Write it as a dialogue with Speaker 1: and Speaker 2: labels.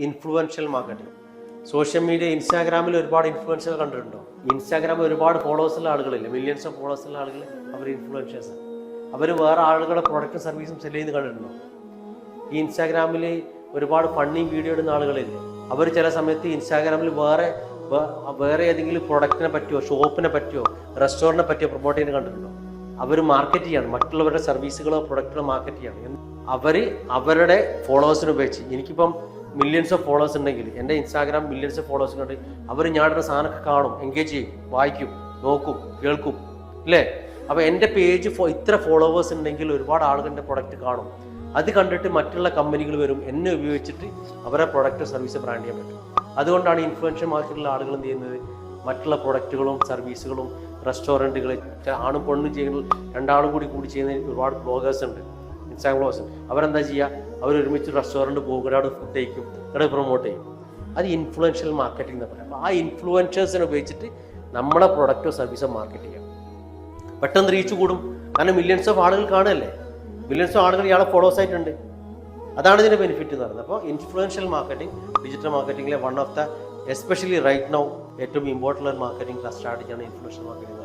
Speaker 1: Influential marketing. Social media ഇൻസ്റ്റാഗ്രാമിൽ ഒരുപാട് influencer കണ്ടിട്ടുണ്ടോ? ഇൻസ്റ്റാഗ്രാമിൽ ഒരുപാട് ഫോളോവേഴ്സുള്ള ആളുകളില്ല, മില്യൺസ് ഓഫ് ഫോളോവേഴ്സുള്ള ആളുകൾ, അവർ ഇൻഫ്ലുവൻസേഴ്സ്. അവർ വേറെ ആളുകളുടെ പ്രൊഡക്റ്റും സർവീസും സെല് ചെയ്ത് കണ്ടിട്ടുണ്ടോ? ഈ ഇൻസ്റ്റാഗ്രാമിൽ ഒരുപാട് ഫണ്ണി വീഡിയോ ഇടുന്ന ആളുകളില്ലേ, അവർ ചില സമയത്ത് ഇൻസ്റ്റാഗ്രാമിൽ വേറെ ഏതെങ്കിലും പ്രൊഡക്റ്റിനെ പറ്റിയോ ഷോപ്പിനെ പറ്റിയോ റെസ്റ്റോറൻറ്റിനെ പറ്റിയോ പ്രൊമോട്ട് ചെയ്യുന്നത് കണ്ടിട്ടുണ്ടോ? അവർ മാർക്കറ്റ് ചെയ്യാണ്, മറ്റുള്ളവരുടെ സർവീസുകളോ പ്രൊഡക്റ്റുകളോ മാർക്കറ്റ് ചെയ്യാണ്. അവർ അവരുടെ ഫോളോവേഴ്സിനെ ഉപയോഗിച്ച്, എനിക്കിപ്പം മില്യൺസ് ഓഫ് ഫോളോവേഴ്സ് ഉണ്ടെങ്കിൽ, എൻ്റെ ഇൻസ്റ്റാഗ്രാം മില്യൺസ് ഓഫ് ഫോളോവേഴ്സ് ഉണ്ടെങ്കിൽ അവർ ഞാനിടുന്ന സാധനമൊക്കെ കാണും, എൻഗേജ് ചെയ്യും, വായിക്കും, നോക്കും, കേൾക്കും, അല്ലേ? അപ്പോൾ എൻ്റെ പേജ് ഇത്ര ഫോളോവേഴ്സ് ഉണ്ടെങ്കിൽ ഒരുപാട് ആളുകളുടെ പ്രൊഡക്റ്റ് കാണും. അത് കണ്ടിട്ട് മറ്റുള്ള കമ്പനികൾ വരും, എന്നെ ഉപയോഗിച്ചിട്ട് അവരുടെ പ്രൊഡക്റ്റ് സർവീസ് ബ്രാൻഡ് ചെയ്യാൻ പറ്റും. അതുകൊണ്ടാണ് ഇൻഫ്ലുവൻഷ്യൽ മാർക്കറ്റിലുള്ള ആളുകൾ എന്ത് ചെയ്യുന്നത്, മറ്റുള്ള പ്രൊഡക്റ്റുകളും സർവീസുകളും റെസ്റ്റോറൻറ്റുകൾ, ആണും പെണ്ണും ചെയ്യുന്നത്, രണ്ടാളും കൂടി ചെയ്യുന്ന ഒരുപാട് ബ്ലോഗേഴ്സ് ഉണ്ട്, ഇൻസ്റ്റാഗ്രാം ബ്ലോഗേഴ്സ്. അവരെന്താ ചെയ്യുക, അവർ ഒരുമിച്ച് റെസ്റ്റോറൻറ്റ് പോകും, ഒരാൾ ഫുഡ് കഴിക്കും, ഒരാൾ പ്രൊമോട്ട് ചെയ്യും. അത് ഇൻഫ്ലുവൻഷ്യൽ മാർക്കറ്റിംഗ് എന്ന് പറയാം. അപ്പോൾ ആ ഇൻഫ്ലുവൻസേഴ്സിനെ ഉപയോഗിച്ചിട്ട് നമ്മുടെ പ്രൊഡക്റ്റോ സർവീസോ മാർക്കറ്റ് ചെയ്യാം. പെട്ടെന്ന് റീച്ച് കൂടും, കാരണം മില്യൺസ് ഓഫ് ആളുകൾ കാണുകയല്ലേ, മില്യൺസ് ഓഫ് ആളുകൾ ഇയാളെ ഫോളോവേഴ്സ് ആയിട്ടുണ്ട്. അതാണ് ഇതിൻ്റെ ബെനിഫിറ്റ് എന്ന് പറയുന്നത്. അപ്പോൾ ഇൻഫ്ലുവൻഷ്യൽ മാർക്കറ്റിംഗ് ഡിജിറ്റൽ മാർക്കറ്റിംഗിലെ one of the especially right now ഏറ്റവും ഇമ്പോർട്ടൻ്റ് മാർക്കറ്റിംഗ് സ്ട്രാറ്റജിയാണ് ഇൻഫ്ലുവൻഷ്യൽ മാർക്കറ്റിംഗ്.